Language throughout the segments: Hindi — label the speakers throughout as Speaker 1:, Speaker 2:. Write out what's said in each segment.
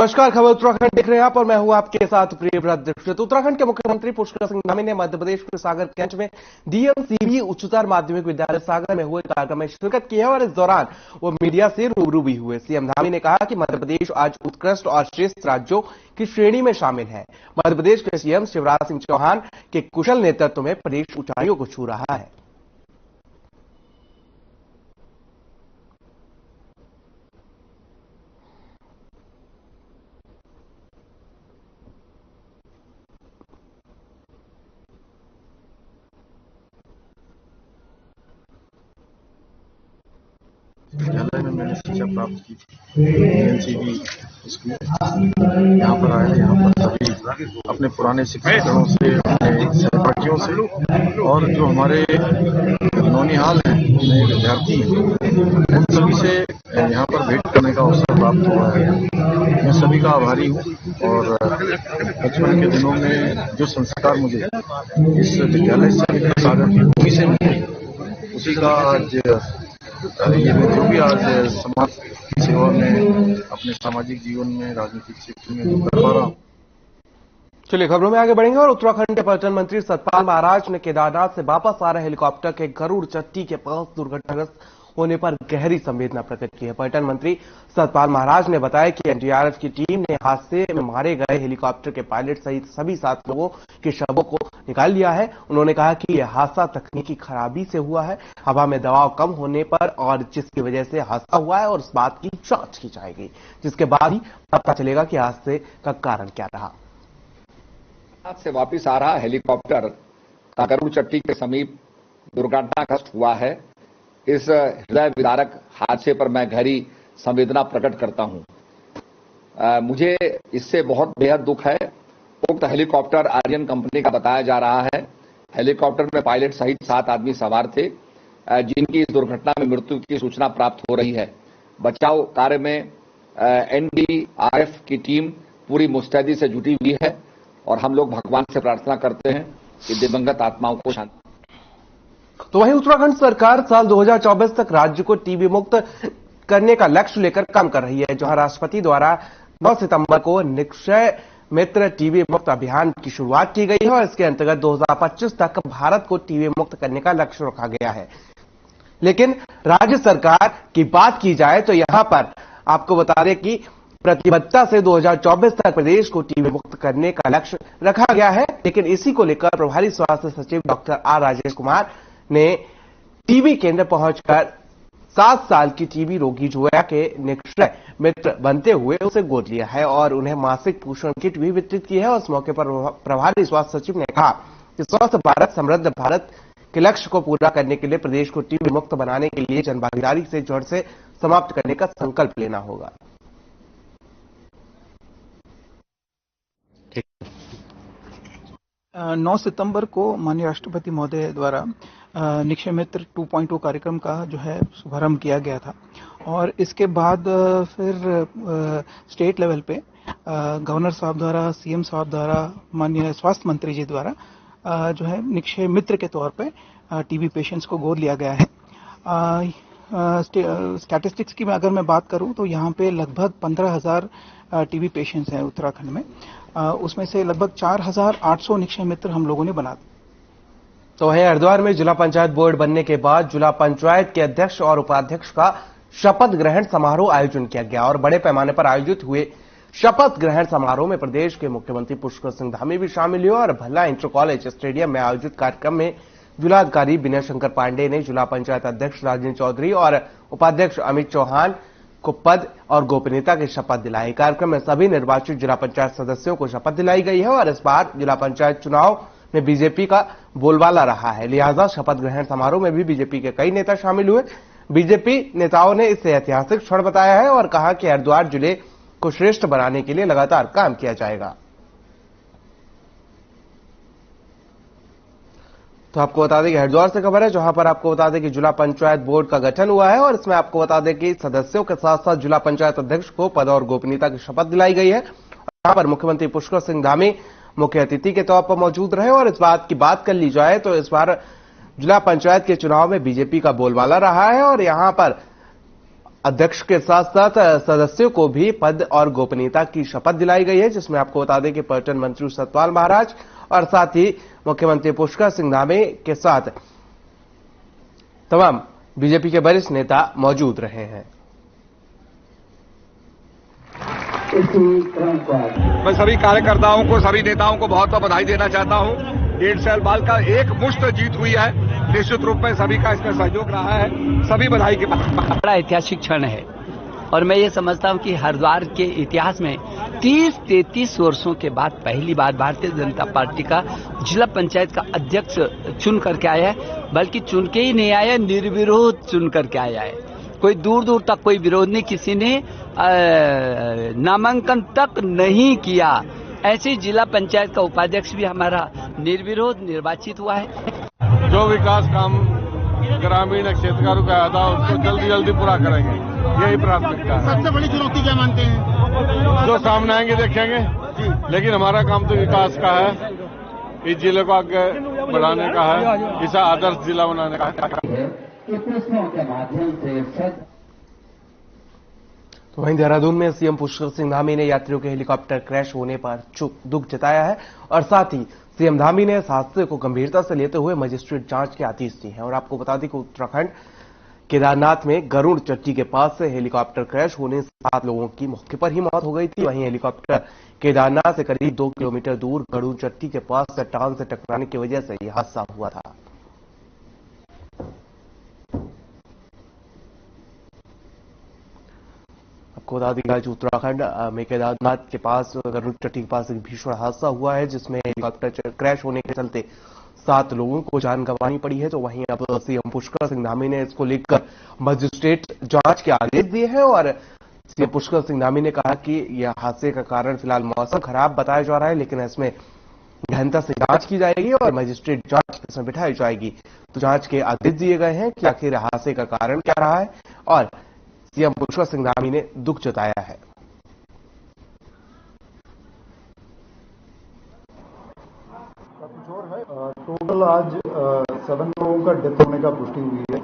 Speaker 1: नमस्कार, खबर उत्तराखंड देख रहे हैं आप और मैं हूं आपके साथ प्रियव्रत दीक्षित। उत्तराखंड के मुख्यमंत्री पुष्कर सिंह धामी ने मध्य प्रदेश के सागरगंज में डीएमसीबी उच्चतर माध्यमिक विद्यालय सागर में हुए कार्यक्रम में शिरकत की है और इस दौरान वो मीडिया से रूबरू भी हुए। सीएम धामी ने कहा कि मध्य प्रदेश आज उत्कृष्ट और श्रेष्ठ राज्यों की श्रेणी में शामिल है। मध्य प्रदेश के सीएम शिवराज सिंह चौहान के कुशल नेतृत्व में प्रदेश ऊंचाइयों को छू रहा है।
Speaker 2: विद्यालय में मैंने शिक्षा प्राप्त की डीएमसीबी स्कूल। यहाँ पर आए, यहाँ पर सभी अपने पुराने शिक्षकों से, अपने सहपाठियों से और जो हमारे नौनिहाल हैं, नए विद्यार्थी हैं, उन सभी से यहाँ पर भेंट करने का अवसर प्राप्त हुआ है। मैं सभी का आभारी हूँ और बचपन के दिनों में जो संस्कार मुझे इस विद्यालय से सागर की भूमि से मिले, उसी का आज ये मैं जो भी आज समाज की सेवा में, अपने सामाजिक जीवन में, राजनीतिक क्षेत्र में जो कर पा रहा हूं।
Speaker 1: चलिए खबरों में आगे बढ़ेंगे और उत्तराखंड के पर्यटन मंत्री सतपाल महाराज ने केदारनाथ से वापस आ रहे हेलीकॉप्टर के गरुड़ चट्टी के पास दुर्घटनाग्रस्त होने पर गहरी संवेदना प्रकट की है। पर्यटन मंत्री सतपाल महाराज ने बताया कि एनडीआरएफ की टीम ने हादसे में मारे गए हेलीकॉप्टर के पायलट सहित सभी 7 लोगों के शवों को निकाल लिया है। उन्होंने कहा कि यह हादसा तकनीकी खराबी से हुआ है, हवा में दबाव कम होने पर, और जिसकी वजह से हादसा हुआ है और इस बात की जांच की जाएगी, जिसके बाद ही पता चलेगा कि हादसे का कारण क्या रहा।
Speaker 3: से वापिस आ रहा हेलीकॉप्टर गरुड़ चट्टी के समीप दुर्घटनाग्रस्त हुआ है। इस हृदय विदारक हादसे पर मैं गहरी संवेदना प्रकट करता हूं। मुझे इससे बहुत बेहद दुख है। उक्त हेलीकॉप्टर आर्यन कंपनी का बताया जा रहा है। हेलीकॉप्टर में पायलट सहित 7 आदमी सवार थे, जिनकी इस दुर्घटना में मृत्यु की सूचना प्राप्त हो रही है। बचाव कार्य में एनडीआरएफ की टीम पूरी मुस्तैदी से जुटी हुई है और हम लोग भगवान से प्रार्थना करते हैं कि दिवंगत आत्माओं को शांति।
Speaker 1: तो वहीं उत्तराखंड सरकार साल 2024 तक राज्य को टीबी मुक्त करने का लक्ष्य लेकर काम कर रही है, जहां राष्ट्रपति द्वारा 9 सितंबर को निक्षय मित्र टीबी मुक्त अभियान की शुरुआत की गई है और इसके अंतर्गत 2025 तक भारत को टीबी मुक्त करने का लक्ष्य रखा गया है। लेकिन राज्य सरकार की बात की जाए तो यहां पर आपको बता दें कि प्रतिबद्धता से 2024 तक प्रदेश को टीबी मुक्त करने का लक्ष्य रखा गया है। लेकिन इसी को लेकर प्रभारी स्वास्थ्य सचिव डॉक्टर आर राजेश कुमार ने टीबी केंद्र पहुंचकर 7 साल की टीबी रोगी जोया के निक्षय मित्र बनते हुए उसे गोद लिया है और उन्हें मासिक पोषण किट भी वितरित की है। और इस मौके पर प्रभारी स्वास्थ्य सचिव ने कहा कि स्वस्थ भारत समृद्ध भारत के लक्ष्य को पूरा करने के लिए प्रदेश को टीबी मुक्त बनाने के लिए जनभागीदारी से जड़ से समाप्त करने का संकल्प लेना होगा।
Speaker 4: 9 सितंबर को माननीय राष्ट्रपति महोदय द्वारा निक्षय मित्र 2.0 कार्यक्रम का जो है शुभारंभ किया गया था और इसके बाद फिर स्टेट लेवल पे गवर्नर साहब द्वारा, सीएम साहब द्वारा, माननीय स्वास्थ्य मंत्री जी द्वारा जो है निक्षय मित्र के तौर पे टीबी पेशेंट्स को गोद लिया गया है। स्टैटिस्टिक्स की अगर मैं बात करूं तो यहाँ पे लगभग 15,000 टीबी पेशेंट्स हैं उत्तराखंड में। उसमें से लगभग 4,800 निक्षय मित्र हम लोगों ने बना दिए।
Speaker 1: तो वहीं हरिद्वार में जिला पंचायत बोर्ड बनने के बाद जिला पंचायत के अध्यक्ष और उपाध्यक्ष का शपथ ग्रहण समारोह आयोजन किया गया और बड़े पैमाने पर आयोजित हुए शपथ ग्रहण समारोह में प्रदेश के मुख्यमंत्री पुष्कर सिंह धामी भी शामिल हुए और भल्ला इंटर कॉलेज स्टेडियम में आयोजित कार्यक्रम में जिलाधिकारी विनय शंकर पांडे ने जिला पंचायत अध्यक्ष राजेंद्र चौधरी और उपाध्यक्ष अमित चौहान को पद और गोपनीयता की शपथ दिलाई। कार्यक्रम में सभी निर्वाचित जिला पंचायत सदस्यों को शपथ दिलाई गई है और इस बार जिला पंचायत चुनाव में बीजेपी का बोलबाला रहा है, लिहाजा शपथ ग्रहण समारोह में भी बीजेपी के कई नेता शामिल हुए। बीजेपी नेताओं ने इसे ऐतिहासिक क्षण बताया है और कहा कि हरिद्वार जिले को श्रेष्ठ बनाने के लिए लगातार काम किया जाएगा। तो आपको बता दें कि हरिद्वार से खबर है, जहां पर आपको बता दें कि जिला पंचायत बोर्ड का गठन हुआ है और इसमें आपको बता दें कि सदस्यों के साथ साथ जिला पंचायत अध्यक्ष को पद और गोपनीयता की शपथ दिलाई गई है। यहां पर मुख्यमंत्री पुष्कर सिंह धामी मुख्य अतिथि के तौर पर मौजूद रहे और इस बात की बात कर ली जाए तो इस बार जिला पंचायत के चुनाव में बीजेपी का बोलबाला रहा है और यहां पर अध्यक्ष के साथ साथ सदस्यों को भी पद और गोपनीयता की शपथ दिलाई गई है, जिसमें आपको बता दें कि पर्यटन मंत्री सतपाल महाराज और साथ ही मुख्यमंत्री पुष्कर सिंह धामी के साथ तमाम बीजेपी के वरिष्ठ नेता मौजूद रहे हैं।
Speaker 3: मैं सभी कार्यकर्ताओं को, सभी नेताओं को बहुत बहुत बधाई देना चाहता हूं। 1.5 साल बाद का एक मुश्त जीत हुई है। निश्चित रूप में सभी का इसमें सहयोग रहा है। सभी बधाई के
Speaker 5: बड़ा ऐतिहासिक क्षण है और मैं ये समझता हूं कि हरिद्वार के इतिहास में 30-33 वर्षों के बाद पहली बार भारतीय जनता पार्टी का जिला पंचायत का अध्यक्ष चुन करके आया है। बल्कि चुन के ही नहीं आया, निर्विरोध चुन करके आया है। कोई दूर दूर तक कोई विरोध नहीं, किसी ने नामांकन तक नहीं किया। ऐसे जिला पंचायत का उपाध्यक्ष भी हमारा निर्विरोध निर्वाचित हुआ है।
Speaker 2: जो विकास काम ग्रामीण क्षेत्रकारों का आया था उसको जल्दी जल्दी पूरा करेंगे, यही प्राथमिकता है।
Speaker 6: सबसे बड़ी चुनौती क्या मानते हैं?
Speaker 2: जो सामने आएंगे देखेंगे, लेकिन हमारा काम तो विकास का है, इस जिले को आगे बढ़ाने का है, इसे आदर्श जिला बनाने का है।
Speaker 1: तो वहीं देहरादून में सीएम पुष्कर सिंह धामी ने यात्रियों के हेलीकॉप्टर क्रैश होने पर दुख जताया है और साथ ही सीएम धामी ने इस हादसे को गंभीरता से लेते हुए मजिस्ट्रेट जांच के आदेश दिए हैं। और आपको बता दें कि उत्तराखंड केदारनाथ में गरुड़ चट्टी के पास से हेलीकॉप्टर क्रैश होने से 7 लोगों की मौके पर ही मौत हो गई थी। वहीं हेलीकॉप्टर केदारनाथ से करीब 2 किलोमीटर दूर गरुड़ चट्टी के पास चट्टान से टकराने की वजह से यह हादसा हुआ था। आपको बता दें कि आज उत्तराखंड में केदारनाथ के पास गरुड़ चट्टी के पास एक भीषण हादसा हुआ है, जिसमें हेलीकॉप्टर क्रैश होने के चलते 7 लोगों को जान गंवानी पड़ी है। तो वहीं अब सीएम पुष्कर सिंह धामी ने इसको लेकर मजिस्ट्रेट जांच के आदेश दिए हैं और सीएम पुष्कर सिंह धामी ने कहा कि यह हादसे का कारण फिलहाल मौसम खराब बताया जा रहा है, लेकिन इसमें गहनता से जांच की जाएगी और मजिस्ट्रेट जांच इसमें बिठाई जाएगी। तो जांच के आदेश दिए गए हैं कि आखिर हादसे का कारण क्या रहा है और सीएम पुष्कर सिंह धामी ने दुख जताया है।
Speaker 7: टोटल आज 7 लोगों का डेथ होने का पुष्टि हुई है।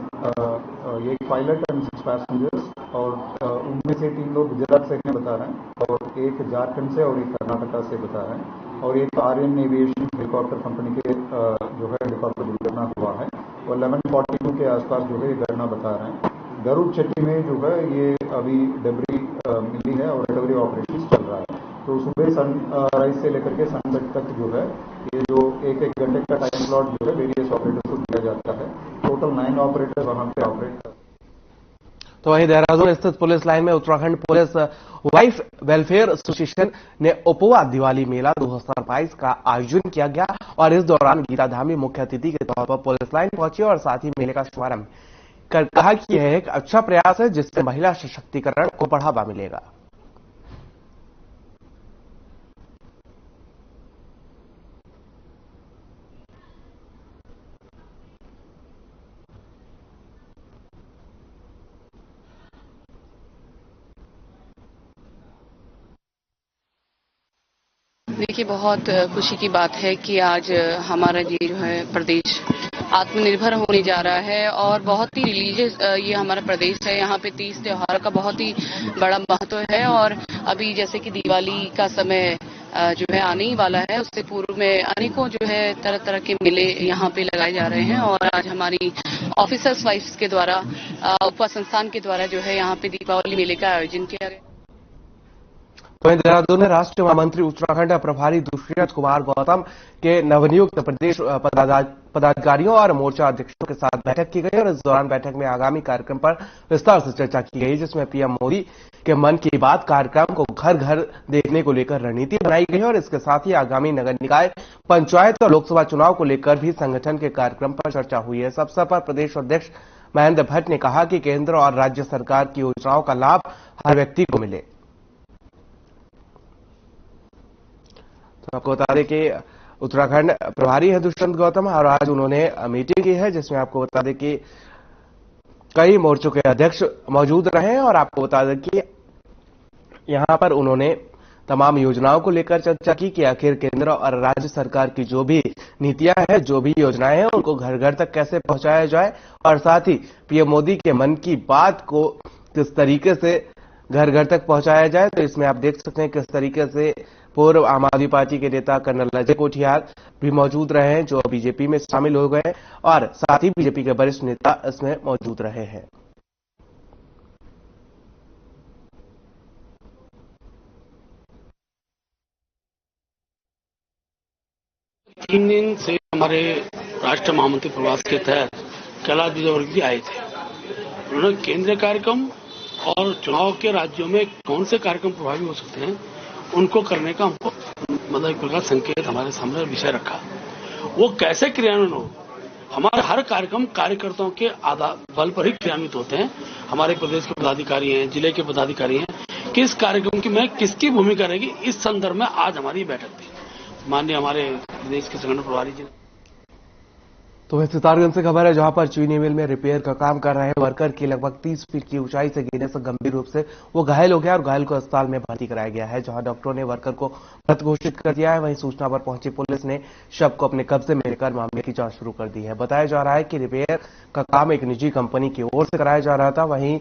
Speaker 7: ये पायलट एंड 6 पैसेंजर्स और उनमें से 3 लोग गुजरात से बता रहे हैं और एक झारखंड से और एक कर्नाटका से बता रहे हैं और एक आर्यन एविएशन हेलीकॉप्टर कंपनी के जो है हेलीकॉप्टर दुर्घटना हुआ है और 11:42 के आसपास जो है ये घटना बता रहे हैं। गरुड़ चट्टी में जो है ये अभी डेब्री मिली है और रिकवरी ऑपरेशन चल रहा है। तो सुबह सनराइज से लेकर के सनसेट तक जो है ये जो एक घंटे का टाइम स्लॉट जो है वेरियस ऑपरेटर्स को दिया जाता है। टोटल 9 ऑपरेटर वहां पे ऑपरेट कर।
Speaker 1: तो वहीं देहरादून स्थित पुलिस लाइन में Uttarakhand police wife welfare association ने उपवा दिवाली मेला 2022 का आयोजन किया गया और इस दौरान गीता धामी मुख्य अतिथि के तौर पर पुलिस लाइन पहुंची और साथ ही मेले का शुभारंभ कर कहा कि यह एक अच्छा प्रयास है जिससे महिला सशक्तिकरण को बढ़ावा मिलेगा।
Speaker 8: देखिए, बहुत खुशी की बात है कि आज हमारा ये जो है प्रदेश आत्मनिर्भर होने जा रहा है और बहुत ही रिलीजियस ये हमारा प्रदेश है। यहाँ पे 30 त्योहार का बहुत ही बड़ा महत्व है और अभी जैसे कि दिवाली का समय जो है आने ही वाला है, उससे पूर्व में अनेकों जो है तरह तरह के मेले यहाँ पे लगाए जा रहे हैं और आज हमारी ऑफिसर्स वाइफ्स के द्वारा उपवा संस्थान के द्वारा जो है यहाँ पे दीपावली मेले का आयोजन किया गया।
Speaker 1: तो देहरादून में राष्ट्रीय महामंत्री उत्तराखंड प्रभारी दुष्यंत कुमार गौतम के नवनियुक्त प्रदेश पदाधिकारियों और मोर्चा अध्यक्षों के साथ बैठक की गई और इस दौरान बैठक में आगामी कार्यक्रम पर विस्तार से चर्चा की गई, जिसमें पीएम मोदी के मन की बात कार्यक्रम को घर घर देखने को लेकर रणनीति बनाई गई और इसके साथ ही आगामी नगर निकाय, पंचायत और लोकसभा चुनाव को लेकर भी संगठन के कार्यक्रम पर चर्चा हुई है। इस अवसर पर प्रदेश अध्यक्ष महेंद्र भट्ट ने कहा कि केंद्र और राज्य सरकार की योजनाओं का लाभ हर व्यक्ति को मिले। तो आपको बता दें कि उत्तराखंड प्रभारी है दुष्यंत गौतम और आज उन्होंने मीटिंग की है, जिसमें आपको बता दें कि कई मोर्चों के अध्यक्ष मौजूद रहे और आपको बता दें कि यहां पर उन्होंने तमाम योजनाओं को लेकर चर्चा की कि आखिर केंद्र और राज्य सरकार की जो भी नीतियां हैं, जो भी योजनाएं हैं, उनको घर घर तक कैसे पहुंचाया जाए और साथ ही पीएम मोदी के मन की बात को किस तरीके से घर घर तक पहुंचाया जाए। तो इसमें आप देख सकते हैं किस तरीके से पूर्व आम आदमी पार्टी के नेता कर्नल अजय कोठियाल भी मौजूद रहे हैं, जो बीजेपी में शामिल हो गए, और साथ ही बीजेपी के वरिष्ठ नेता इसमें मौजूद रहे हैं।
Speaker 6: 3 दिन से हमारे राष्ट्रीय महामंत्री प्रवास के तहत कैलाश विजयवर्गीय जी आए थे। उन्होंने केंद्रीय कार्यक्रम और चुनाव के राज्यों में कौन से कार्यक्रम प्रभावी हो सकते हैं उनको करने का हमको मतलब एक प्रकार संकेत हमारे सामने विषय रखा। वो कैसे क्रियान्वयन हो, हमारे हर कार्यक्रम कार्यकर्ताओं के आधार बल पर ही क्रियान्वित होते हैं। हमारे प्रदेश के पदाधिकारी हैं, जिले के पदाधिकारी हैं, किस कार्यक्रम की में किसकी भूमिका रहेगी, इस संदर्भ में आज हमारी बैठक थी। माननीय हमारे प्रदेश के संगठन प्रभारी जी।
Speaker 1: तो वह सितारगंज से खबर है, जहां पर चीनी मिल में रिपेयर का काम कर रहे वर्कर की लगभग 30 फीट की ऊंचाई से गिरने से गंभीर रूप से वो घायल हो गया और घायल को अस्पताल में भर्ती कराया गया है, जहां डॉक्टरों ने वर्कर को मृत घोषित कर दिया है। वहीं सूचना पर पहुंची पुलिस ने शव को अपने कब्जे में लेकर मामले की जांच शुरू कर दी है। बताया जा रहा है कि रिपेयर का काम एक निजी कंपनी की ओर से कराया जा रहा था। वहीं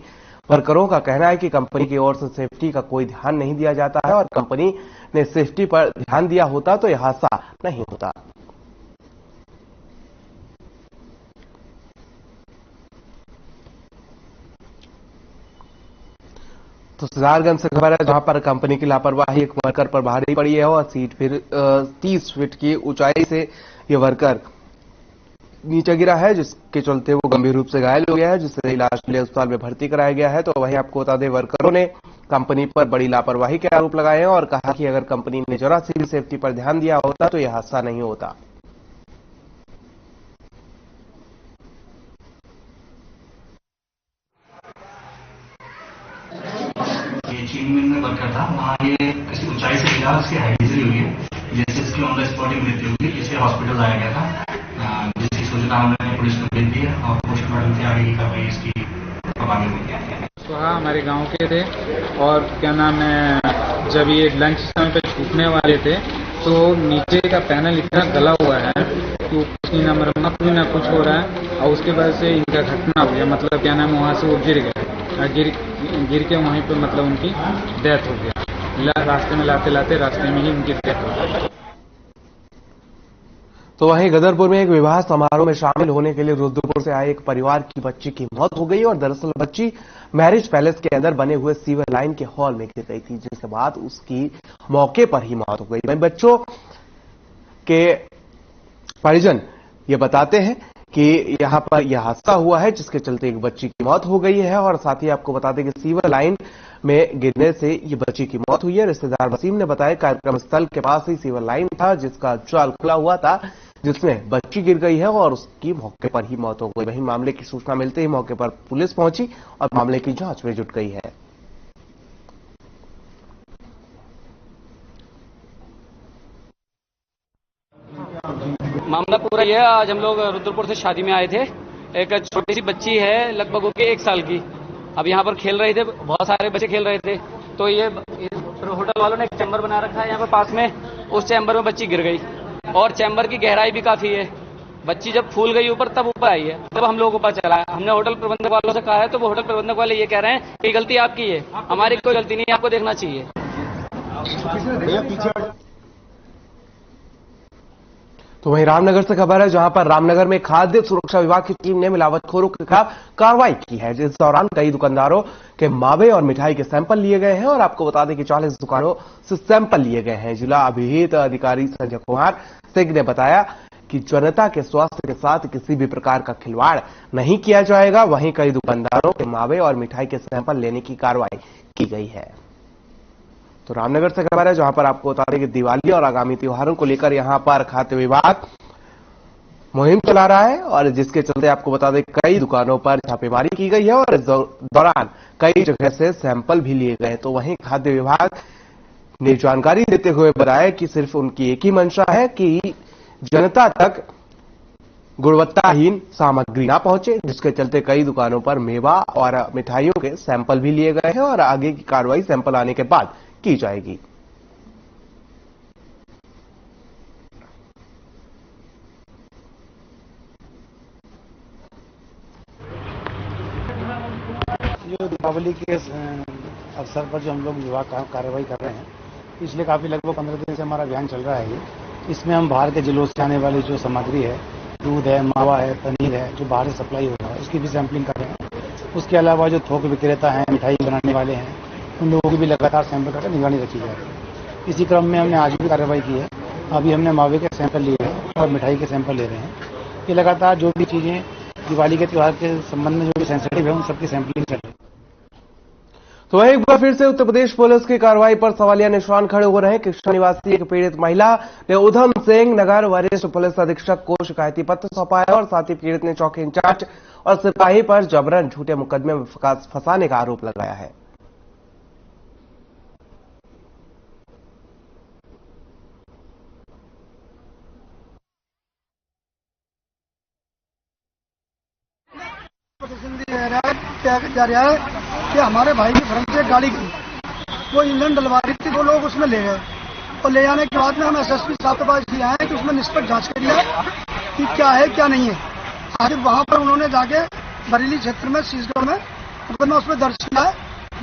Speaker 1: वर्करों का कहना है कि कंपनी की ओर से सेफ्टी का कोई ध्यान नहीं दिया जाता है, और कंपनी ने सेफ्टी पर ध्यान दिया होता तो यह हादसा नहीं होता। तो सितारगंज से खबर है, जहां पर कंपनी की लापरवाही एक वर्कर पर भारी पड़ी है और 30 फीट की ऊंचाई से ये वर्कर नीचे गिरा है, जिसके चलते वो गंभीर रूप से घायल हो गया है, जिसे इलाज के लिए अस्पताल में भर्ती कराया गया है। तो वहीं आपको बता दें, वर्करों ने कंपनी पर बड़ी लापरवाही के आरोप लगाए हैं और कहा कि अगर कंपनी ने जरा सी भी सेफ्टी पर ध्यान दिया होता तो यह हादसा नहीं होता।
Speaker 9: चीनी मिल में वर्कर था, वहाँ ये किसी ऊंचाई से गिरा, उसकी हेड इंजरी हुई है, जैसे इसकी ऑन द स्पॉट मृत्यु हुई। इसे हॉस्पिटल लाया गया था, जिसकी सूचना हमने पुलिस को भेज दी है और पोस्टमार्टम से आगे की कार्रवाई इसकी आगे हुई है।
Speaker 10: सुहा हमारे गांव के थे और क्या नाम है, जब ये लंच समय पे छूटने वाले थे तो नीचे का पैनल इतना गला हुआ है कि उसकी ना मरम्मत भी ना कुछ हो रहा है, और उसके बाद से इनका घटना हो गया। मतलब क्या नाम, वहाँ से वो गिर गए, गिर के वहीं पे मतलब उनकी डेथ हो गया। रास्ते में लाते रास्ते में ही उनकी डेथ हो गई।
Speaker 1: तो वहीं गदरपुर में एक विवाह समारोह में शामिल होने के लिए रुद्रपुर से आए एक परिवार की बच्ची की मौत हो गई, और दरअसल बच्ची मैरिज पैलेस के अंदर बने हुए सीवर लाइन के हॉल में गिर गई थी, जिसके बाद उसकी मौके पर ही मौत हो गई। वहीं बच्चों के परिजन ये बताते हैं कि यहां पर यह हादसा हुआ है, जिसके चलते एक बच्ची की मौत हो गई है। और साथ ही आपको बता दें कि सीवर लाइन में गिरने से ये बच्ची की मौत हुई है। रिश्तेदार वसीम ने बताया कार्यक्रम स्थल के पास ही सीवर लाइन था, जिसका जाल खुला हुआ था, जिसमें बच्ची गिर गई है और उसकी मौके पर ही मौत हो गई। वहीं मामले की सूचना मिलते ही मौके पर पुलिस पहुंची और मामले की जांच में जुट गई है।
Speaker 11: मामला पूरा यह है, आज हम लोग रुद्रपुर से शादी में आए थे। एक छोटी सी बच्ची है, लगभग उसके 1 साल की। अब यहाँ पर खेल रहे थे, बहुत सारे बच्चे खेल रहे थे, तो ये होटल वालों ने एक चैम्बर बना रखा है यहाँ पर पास में, उस चैम्बर में बच्ची गिर गई और चैम्बर की गहराई भी काफी है। बच्ची जब फूल गई ऊपर, तब ऊपर आई है, तब हम लोगों को पता चला। हमने होटल प्रबंधक वालों से कहा है, तो वो होटल प्रबंधक वाले ये कह रहे हैं कि गलती आपकी है, हमारी कोई गलती नहीं है, आपको देखना चाहिए।
Speaker 1: तो वहीं रामनगर से खबर है, जहां पर रामनगर में खाद्य सुरक्षा विभाग की टीम ने मिलावटखोरों के खिलाफ कार्रवाई की है। इस दौरान कई दुकानदारों के मावे और मिठाई के सैंपल लिए गए हैं, और आपको बता दें कि 40 दुकानों से सैंपल लिए गए हैं। जिला अभिहित अधिकारी संजय कुमार सिंह ने बताया कि जनता के स्वास्थ्य के साथ किसी भी प्रकार का खिलवाड़ नहीं किया जाएगा। वहीं कई दुकानदारों के मावे और मिठाई के सैंपल लेने की कार्रवाई की गई है। तो रामनगर से खबर है, जहां पर आपको बता दें कि दिवाली और आगामी त्योहारों को लेकर यहां पर खाद्य विभाग मुहिम चला रहा है, और जिसके चलते आपको बता दें कई दुकानों पर छापेमारी की गई है और इस दौरान कई जगह से सैंपल भी लिए गए। तो वहीं खाद्य विभाग ने जानकारी देते हुए बताया कि सिर्फ उनकी एक ही मंशा है कि जनता तक गुणवत्ताहीन सामग्री ना पहुंचे, जिसके चलते कई दुकानों पर मेवा और मिठाइयों के सैंपल भी लिए गए हैं, और आगे की कार्रवाई सैंपल आने के बाद की जाएगी।
Speaker 12: जो दीपावली के अवसर पर जो हम लोग विभाग कार्रवाई कर रहे हैं, पिछले काफी लगभग 15 दिन से हमारा अभियान चल रहा है। इसमें हम बाहर के जिलों से आने वाली जो सामग्री है, दूध है, मावा है, पनीर है, जो बाहर से सप्लाई हो रहा है, उसकी भी सैंपलिंग कर रहे हैं। उसके अलावा जो थोक विक्रेता हैं, मिठाई बनाने वाले हैं, उन लोगों की भी लगातार सैंपल करके निगरानी रखी जा रही है। इसी क्रम में हमने आज भी कार्रवाई की है। अभी हमने मावे के सैंपल लिए हैं और मिठाई के सैंपल ले रहे हैं। ये लगातार जो भी चीजें दिवाली के त्योहार के संबंध में जो भी सेंसिटिव है, उन सबकी सैंपलिंग चल रही है।
Speaker 1: तो वहीं एक बार फिर से उत्तर प्रदेश पुलिस की कार्रवाई पर सवालिया निशान खड़े हो रहे हैं। कृष्णा निवासी एक पीड़ित महिला ने उधम सिंह नगर वरिष्ठ पुलिस अधीक्षक को शिकायती पत्र सौंपा है और साथ ही पीड़ित ने चौकी इंचार्ज और सिपाही पर जबरन झूठे मुकदमे में फंसाने का आरोप लगाया है।
Speaker 13: जा रहा है कि हमारे भाई की फ्रंट से गाड़ी गई, वो इंजन डलवा रही थी, वो लोग उसमें ले गए और ले जाने के बाद में हम एसएसपी साहब के पास किया है कि उसमें निष्पक्ष जांच कर लिया कि क्या है क्या नहीं है। आखिर वहां पर उन्होंने जाके बरेली क्षेत्र में शीशगढ़ में मुकदमा उसमें दर्ज किया है,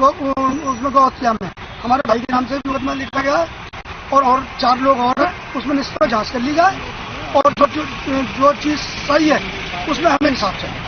Speaker 13: वो उसमें गौ हत्या में हमारे भाई के नाम से मुकदमा लिखा गया और 4 लोग और उसमें निष्पक्ष जांच कर ली जाए और जो चीज सही है उसमें हमें इंसाफ चाहिए।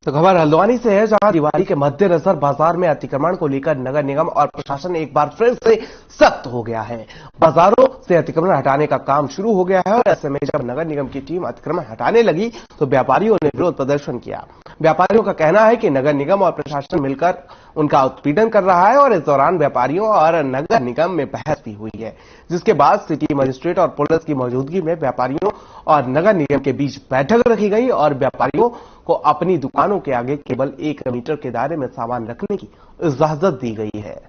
Speaker 1: तो खबर हल्द्वानी से है, जहां दिवाली के मद्देनजर बाजार में अतिक्रमण को लेकर नगर निगम और प्रशासन एक बार फिर से सख्त हो गया है। बाजारों से अतिक्रमण हटाने का काम शुरू हो गया है और ऐसे में जब नगर निगम की टीम अतिक्रमण हटाने लगी तो व्यापारियों ने विरोध प्रदर्शन किया। व्यापारियों का कहना है कि नगर निगम और प्रशासन मिलकर उनका उत्पीड़न कर रहा है और इस दौरान व्यापारियों और नगर निगम में बहस भी हुई है, जिसके बाद सिटी मजिस्ट्रेट और पुलिस की मौजूदगी में व्यापारियों और नगर निगम के बीच बैठक रखी गई और व्यापारियों को अपनी दुकानों के आगे केवल 1 मीटर के दायरे में सामान रखने की इजाजत दी गई है।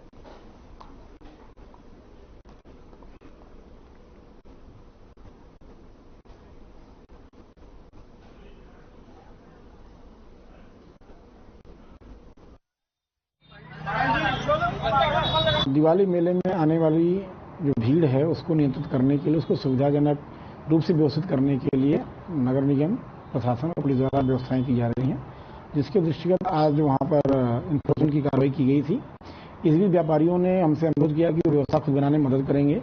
Speaker 14: दिवाली मेले में आने वाली जो भीड़ है उसको नियंत्रित करने के लिए, उसको सुविधाजनक रूप से व्यवस्थित करने के लिए नगर निगम, प्रशासन और पुलिस द्वारा व्यवस्थाएं की जा रही हैं, जिसके दृष्टिगत आज वहां पर इन्फोर्समेंट की कार्रवाई की गई थी। इस भी व्यापारियों ने हमसे अनुरोध किया कि वो व्यवस्था खुद बनाने में मदद करेंगे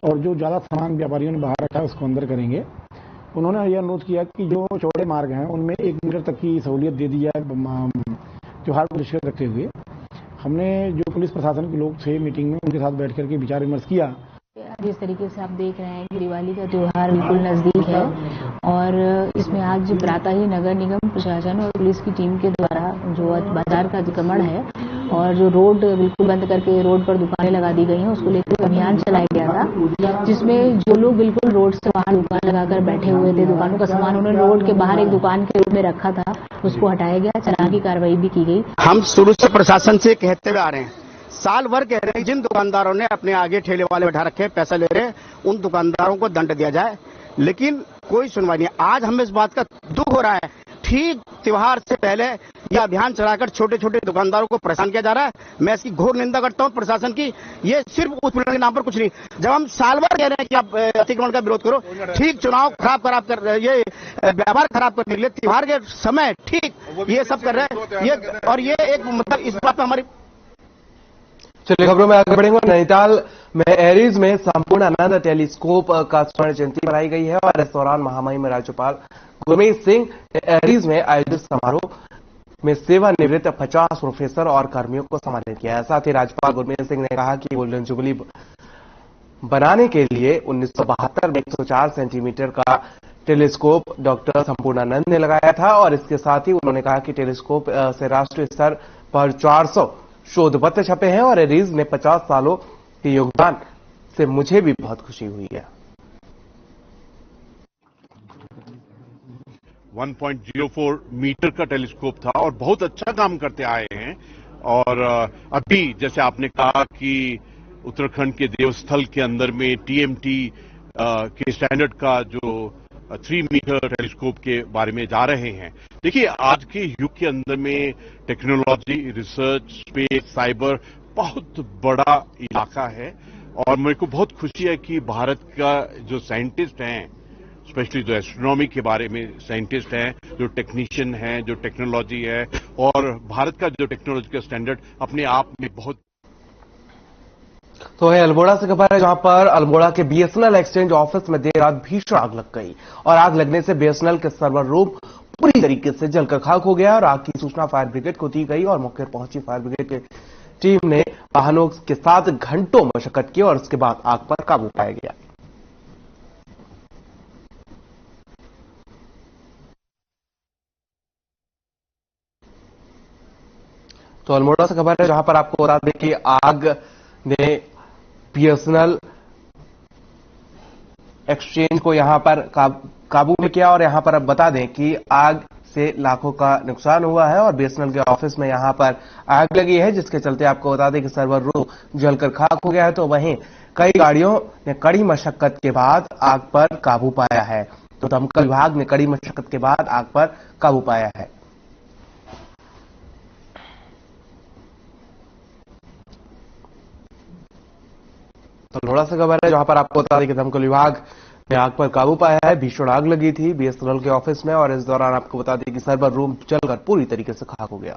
Speaker 14: और जो ज्यादा सामान व्यापारियों ने बाहर रखा है उसको अंदर करेंगे। उन्होंने यह अनुरोध किया कि जो चौड़े मार्ग हैं उनमें 1 मीटर तक की सहूलियत दे दी जाए त्योहार को दृष्टिगत रखते हुए। हमने जो पुलिस प्रशासन के लोग थे मीटिंग में, उनके साथ बैठ करके विचार विमर्श किया।
Speaker 15: जिस तरीके से आप देख रहे हैं कि दिवाली का त्योहार बिल्कुल नजदीक है और इसमें आज प्रातः ही नगर निगम, प्रशासन और पुलिस की टीम के द्वारा जो बाजार का अतिक्रमण है और जो रोड बिल्कुल बंद करके रोड पर दुकानें लगा दी गई हैं, उसको लेकर अभियान चलाया गया था, जिसमें जो लोग बिल्कुल रोड से बाहर दुकान लगाकर बैठे हुए थे, दुकानों का सामान उन्होंने रोड के बाहर एक दुकान के रूप में रखा था, उसको हटाया गया, चालान की कार्रवाई भी की गई।
Speaker 16: हम शुरू से प्रशासन से कहते हुए आ रहे हैं, साल भर कह रहे हैं जिन दुकानदारों ने अपने आगे ठेले वाले बैठा रखे, पैसा ले रहे हैं, उन दुकानदारों को दंड दिया जाए, लेकिन कोई सुनवाई नहीं। आज हमें इस बात का दुख हो रहा है, ठीक त्योहार से पहले यह अभियान चलाकर छोटे छोटे दुकानदारों को परेशान किया जा रहा है। मैं इसकी घोर निंदा करता हूं प्रशासन की। ये सिर्फ उत्पीड़न के नाम पर कुछ नहीं। जब हम साल भर कह रहे हैं कि आप अतिक्रमण का विरोध करो, ठीक चुनाव खराब कर ये व्यापार खराब करने के लिए त्योहार के समय ठीक ये सब कर रहे हैं, ये और ये एक मतलब इस बात में हमारी।
Speaker 1: चलिए खबरों में आगे बढ़ेंगे। नैनीताल में एरीज में संपूर्णानंद टेलीस्कोप का स्वर्ण जयंती मनाई गई है और इस दौरान महामहिम राज्यपाल गुरमीत सिंह ने एरीज में आयोजित समारोह में सेवानिवृत्त 50 प्रोफेसर और कर्मियों को सम्मानित किया है। साथ ही राज्यपाल गुरमीत सिंह ने कहा कि गोल्डन जुबली बनाने के लिए 1972 में 104 सेंटीमीटर का टेलीस्कोप डॉक्टर संपूर्णानंद ने लगाया था और इसके साथ ही उन्होंने कहा कि टेलीस्कोप से राष्ट्रीय स्तर पर 400 शोध पत्र छपे हैं और एरीज ने 50 सालों के योगदान से मुझे भी बहुत खुशी हुई है।
Speaker 17: 1.04 मीटर का टेलीस्कोप था और बहुत अच्छा काम करते आए हैं। और अभी जैसे आपने कहा कि उत्तराखंड के देवस्थल के अंदर में टीएमटी के स्टैंडर्ड का जो 3 मीटर टेलीस्कोप के बारे में जा रहे हैं। देखिए, आज के युग के अंदर में टेक्नोलॉजी, रिसर्च, स्पेस, साइबर बहुत बड़ा इलाका है और मेरे को बहुत खुशी है कि भारत का जो साइंटिस्ट हैं, स्पेशली जो एस्ट्रोनॉमी के बारे में साइंटिस्ट हैं, जो टेक्नीशियन हैं, जो टेक्नोलॉजी है, और भारत का जो टेक्नोलॉजी का स्टैंडर्ड अपने आप में बहुत।
Speaker 1: तो है अल्मोड़ा से खबर है, जहां पर अल्मोड़ा के बीएसएनएल एक्सचेंज ऑफिस में देर रात भीषण आग लग गई और आग लगने से बीएसएनएल के सर्वर रूम पूरी तरीके से जलकर खाक हो गया और आग की सूचना फायर ब्रिगेड को दी गई और मौके पर पहुंची फायर ब्रिगेड की टीम ने वाहनों के साथ घंटों मशक्कत की और उसके बाद आग पर काबू पाया गया। तो अल्मोड़ा से खबर है, जहां पर आपको बता दें कि आग ने बीएसएनएल एक्सचेंज को यहां पर काबू में किया और यहां पर अब बता दें कि आग से लाखों का नुकसान हुआ है और बीएसएनएल के ऑफिस में यहां पर आग लगी है, जिसके चलते आपको बता दें कि सर्वर रूम जलकर खाक हो गया है। तो वहीं कई गाड़ियों ने कड़ी मशक्कत के बाद आग पर काबू पाया है। तो दमकल विभाग ने कड़ी मशक्कत के बाद आग पर काबू पाया है। अल्मोड़ा से खबर है, जहां पर आपको बता दें कि दमकल विभाग ने आग पर काबू पाया है। भीषण आग लगी थी बीएसएनएल के ऑफिस में और इस दौरान आपको बता दें कि सर्वर रूम जलकर पूरी तरीके से खाक हो गया।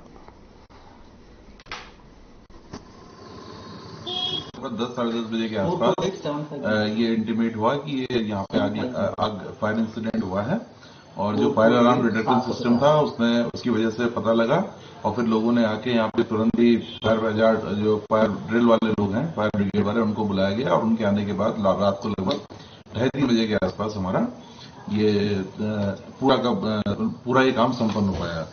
Speaker 18: 10 साढ़े 10 बजे के आसपास ये इंटीमेट हुआ कि ये यहाँ पे आग फायर इंसिडेंट हुआ है और जो फायर अलार्म डिटेक्शन सिस्टम था उसकी वजह से पता लगा और फिर लोगों ने आके यहाँ पे तुरंत ही जो फायर ड्रिल वाले लोग हैं, फायर ब्रिगेड वाले, उनको बुलाया गया और उनके आने के बाद रात को लगभग 2:30 बजे के आसपास हमारा ये पूरा ये काम संपन्न हो पाया।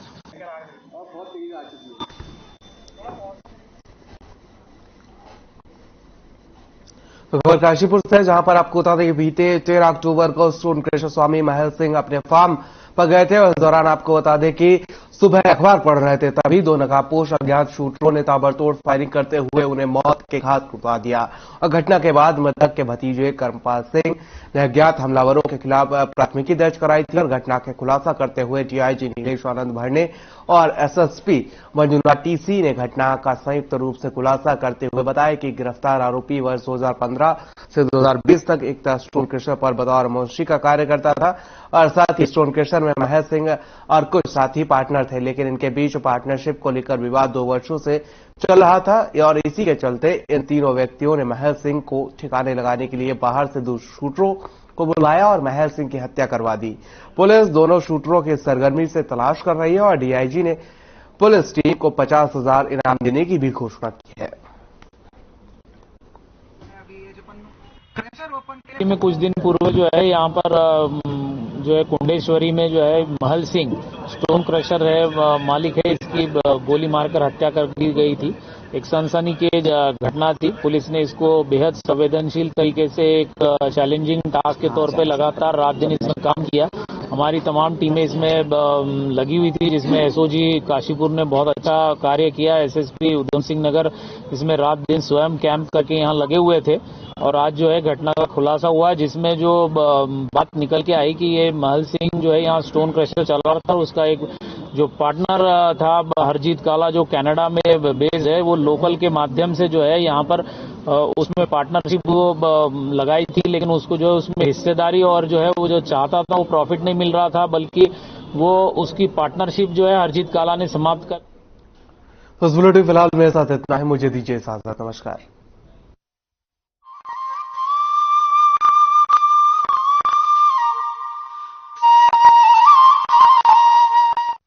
Speaker 1: तो खबर काशीपुर से, जहां पर आपको बता दें कि बीते 13 अक्टूबर को स्टोन क्रशर स्वामी महल सिंह अपने फार्म पर गए थे और इस दौरान आपको बता दें कि सुबह अखबार पढ़ रहे थे, तभी 2 नकाबपोश अज्ञात शूटरों ने ताबड़तोड़ फायरिंग करते हुए उन्हें मौत के घाट उतार दिया और घटना के बाद मृतक के भतीजे कर्मपाल सिंह ने अज्ञात हमलावरों के खिलाफ प्राथमिकी दर्ज कराई थी और घटना के खुलासा करते हुए डीआईजी नीलेश आनंद भरने और एसएसपी मंजुनाथ टीसी ने घटना का संयुक्त रूप से खुलासा करते हुए बताया कि गिरफ्तार आरोपी वर्ष 2015 से 2020 तक एक स्टोन क्रशर पर बतौर मुंशी का कार्य करता था और साथ ही स्टोन क्रशर में महल सिंह और कुछ साथी पार्टनर थे, लेकिन इनके बीच पार्टनरशिप को लेकर विवाद 2 वर्षों से चल रहा था और इसी के चलते इन तीनों व्यक्तियों ने महल सिंह को ठिकाने लगाने के लिए बाहर से 2 शूटरों को बुलाया और महल सिंह की हत्या करवा दी। पुलिस दोनों शूटरों की सरगर्मी से तलाश कर रही है और डीआईजी ने पुलिस टीम को 50,000 इनाम देने की भी घोषणा की है।
Speaker 19: में कुछ दिन पूर्व जो है यहाँ पर जो है कुंडेश्वरी में जो है महल सिंह स्टोन क्रशर है, मालिक है, इसकी गोली मारकर हत्या कर दी गई थी। एक सनसनी की घटना थी। पुलिस ने इसको बेहद संवेदनशील तरीके से एक चैलेंजिंग टास्क के तौर पे लगातार रात दिन इसमें काम किया। हमारी तमाम टीमें इसमें लगी हुई थी, जिसमें एसओजी काशीपुर ने बहुत अच्छा कार्य किया। एसएसपी उधम सिंह नगर इसमें रात दिन स्वयं कैंप करके यहाँ लगे हुए थे और आज जो है घटना का खुलासा हुआ, जिसमें जो बात निकल के आई कि ये महल सिंह जो है यहाँ स्टोन क्रशर चला रहा था और उसका एक जो पार्टनर था हरजीत काला जो कनाडा में बेस है, वो लोकल के माध्यम से जो है यहाँ पर उसमें पार्टनरशिप वो लगाई थी, लेकिन उसको जो उसमें हिस्सेदारी और जो है वो जो चाहता था वो प्रॉफिट नहीं मिल रहा था, बल्कि वो उसकी पार्टनरशिप जो है हरजीत काला ने समाप्त कर।
Speaker 1: तो बुलेटिन फिलहाल मेरे साथ इतना है, मुझे दीजिए इजाजत, नमस्कार।